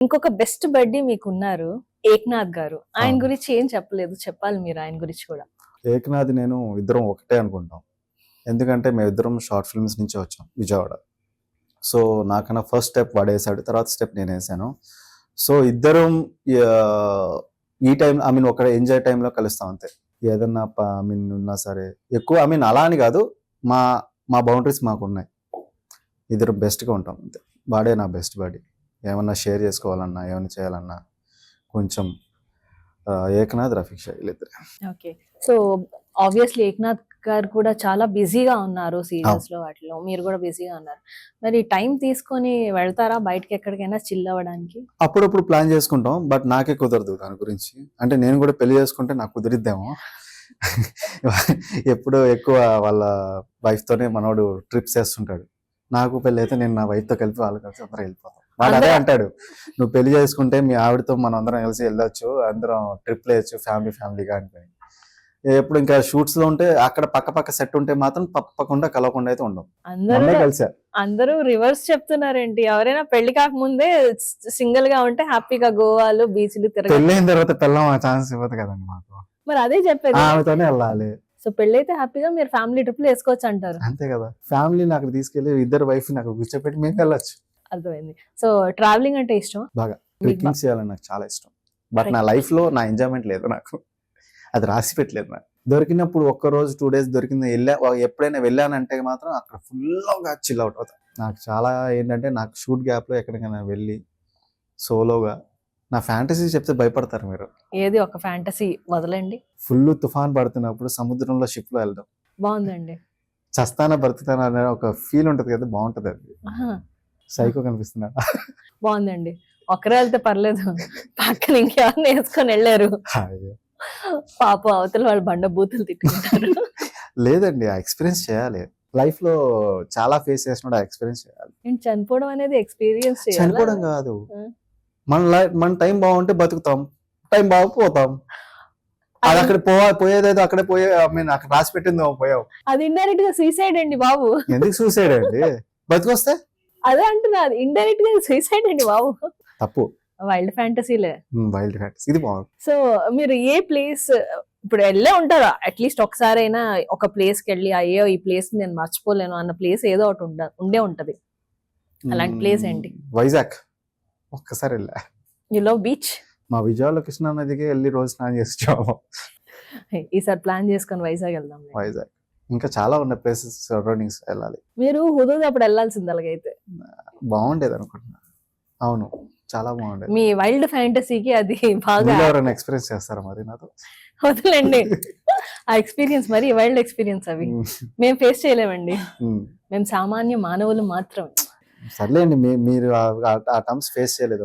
ఇంకొక బెస్ట్ బడ్డీ మీకున్నారు ఏక్నాథ్ గారు. ఆయన గురించి ఏం చెప్పలేదు, చెప్పాలి మీరు ఆయన గురించి కూడా. ఏక్నాథ్ నేను ఇద్దరం ఒకటే అనుకుంటాం. ఎందుకంటే మేమిద్దరం షార్ట్ ఫిల్మ్స్ నుంచి వచ్చాం విజయవాడ. సో నాకన్నా ఫస్ట్ స్టెప్ వాడు వేసాడు, తర్వాత స్టెప్ నేను వేసాను. సో ఇద్దరం ఈ టైం ఒక ఎంజాయ్ టైంలో కలుస్తాం అంతే. ఏదన్నా ఉన్నా సరే ఎక్కువ అలా అని కాదు, మా బౌండరీస్ మాకు ఉన్నాయి. ఇద్దరు బెస్ట్గా ఉంటాం అంతే. వాడే నా బెస్ట్ బాడీ. ఏమన్నా షేర్ చేసుకోవాలన్నా, ఏమన్నా చేయాలన్నా కొంచెం ఏక్నాథ్, రఫీక్ షా వీళ్ళిద్దరే. ఓకే. సో ఆబ్వియస్లీ ఏక్నాథ్ గారు కూడా చాలా బిజీగా ఉన్నారు సీరియల్స్ లో, వాటిలో మీరు కూడా బిజీగా ఉన్నారు. మరి టైం తీసుకొని వెళ్తారా బయటకి ఎక్కడికైనా చిల్ అవ్వడానికి? అప్పుడప్పుడు ప్లాన్ చేసుకుంటాం, బట్ నాకే కుదరదు దాని గురించి. అంటే నేను కూడా పెళ్లి చేసుకుంటే నాకు కుదిరిద్దేమో. ఎప్పుడు ఎక్కువ వాళ్ళ వైఫ్ తోనే మనోడు ట్రిప్స్ వేస్తుంటాడు. నాకు పెళ్లి అయితే నేను నా వైఫ్ తో కలిపి వాళ్ళు కలిసి అందరం వెళ్ళిపోతాం. వాడు అదే అంటాడు, నువ్వు పెళ్లి చేసుకుంటే మీ ఆవిడతో మనం అందరం కలిసి వెళ్ళొచ్చు, అందరం ట్రిప్ వేయచ్చు ఫ్యామిలీగా అని. ఎప్పుడు ఇంకా షూట్స్ లో ఉంటే అక్కడ పక్క సెట్ ఉంటే మాత్రం తప్పకుండా కలవకుండా అయితే ఉండవు. అందరూ రివర్స్ చెప్తున్నారేంటి? ఎవరైనా పెళ్లి కాకముందే సింగిల్ గా ఉంటే హ్యాపీగా గోవాలు బీచ్లు తిరగ, పెళ్ళైన తర్వాత పెళ్ళం ఛాన్స్ ఇవ్వదు కదండి మాకు. మరి అదే చెప్పేది, ఆమెతోనే వెళ్ళాలి. సో పెళ్ళైతే హ్యాపీగా మీరు ఫ్యామిలీ ట్రిప్లు వేసుకోవచ్చు అంటారు. అంతే కదా, ఫ్యామిలీని అక్కడ తీసుకెళ్లి ఇద్దరు వైఫ్ అక్కడ కూర్చోపెట్టి మేము వెళ్ళొచ్చు. అర్థమైంది. సో ట్రావెలింగ్ అంటే ఇష్టం, బాగా ట్రెక్కింగ్ చేయాలని నాకు చాలా ఇష్టం. బట్ నా లైఫ్ లో నా ఎంజాయ్మెంట్ లేదు, నాకు అది రాసి పెట్టలేదు. నాకు దొరికినప్పుడు ఒక్క రోజు 2 days దొరికింది, ఎప్పుడైనా వెళ్ళానంటే మాత్రం అక్కడ ఫుల్గా చిల్ అవుట్ అవుతాను. నాకు చాలా ఏంటంటే, నాకు షూట్ గ్యాప్ లో ఎక్కడికైనా వెళ్ళి సోలోగా, నా ఫ్యాంటసీ చెప్తే భయపడతారు మీరు. ఏది ఒక ఫ్యాంటసీ వదలండి. ఫుల్ తుఫాన్ పడుతున్నప్పుడు సముద్రంలో షిప్ లో వెళ్దాం. బాగుందండి. చస్తానా బ్రతుకుతానా అనే ఒక ఫీల్ ఉంటది కదా, బాగుంటది. అది సైకో కనిపిస్తున్నాడు. బాగుందండి. ఒకరే వెళ్తే పర్లేదు, పక్కన ఇంకెవరిని వేసుకొని వెళ్ళారు. పాప అవతల వాళ్ళు బండ బూతులు తిట్టుకుంటారు. లేదండి, ఆ ఎక్స్పీరియన్స్ చేయాలి. లైఫ్ లో చాలా ఫేస్ చేసినప్పుడు ఆ ఎక్స్పీరియన్స్ చేయాలి. చనిపోవడం అనేది ఎక్స్పీరియన్స్. చనిపోవడం కాదు, మన టైం బాగుంటే బతుకుతాం, టైం బాగుపోతాం. అది అక్కడ పోయేదేదో అక్కడే అక్కడ రాసి పెట్టింది పోయావు. అది ఇండైరెక్ట్ గా సూసైడ్ అండి బాబు. ఎందుకు సూసైడ్ అండి? బతికొస్తే అదే అంటున్నా, ఇండైరెక్ట్ గా సూసైడ్ అండి బాబు. తప్పు. వైల్డ్ ఫ్యాంటసీలే. వైల్డ్ ఫ్యాంటసీ ఇది బాగుంది. సో మీరు ఏ ప్లేస్ ఇప్పుడు వెళ్ళే ఉంటారా? అట్లీస్ట్ ఒకసారైనా ఒక ప్లేస్ కి వెళ్ళి అయ్యో ఈ ప్లేస్ నేను మర్చిపోలేను అన్న ప్లేస్ ఏదో ఒకటి ఉండే ఉంటది. అలాంటి ప్లేస్ ఏంటి? వైజాగ్. ఒక్కసారి వెళ్ళా. You love beach? మా విజయవాడలో కృష్ణా నదికి వెళ్ళి రోజు స్నానం చేసాము. ఈసారి ప్లాన్ చేసుకొని వైజాగ్ వెళ్దాం. వైజాగ్ ఇంకా చాలా ఉన్నాయి ప్లేసెస్, సరౌండింగ్స్ వెళ్ళాలి. మీరు హుదూద్ అప్పుడు వెళ్ళాల్సింది, అలాగైతే బాగుండేది అనుకుంటున్నా. అవును, చాలా బాగుండేది. మీ వైల్డ్ ఫ్యాంటసీకి అది బాగా ఎక్స్పీరియన్స్ చేస్తారా మరి నాతో? వదలండి ఆ ఎక్స్పీరియన్స్, మరి వైల్డ్ ఎక్స్పీరియన్స్ అవి మేము ఫేస్ చేయలేమండి. మేము సామాన్య మానవులు మాత్రం. సర్లేండి, మీరు ఆ టర్మ్స్ ఫేస్ చేయలేదు.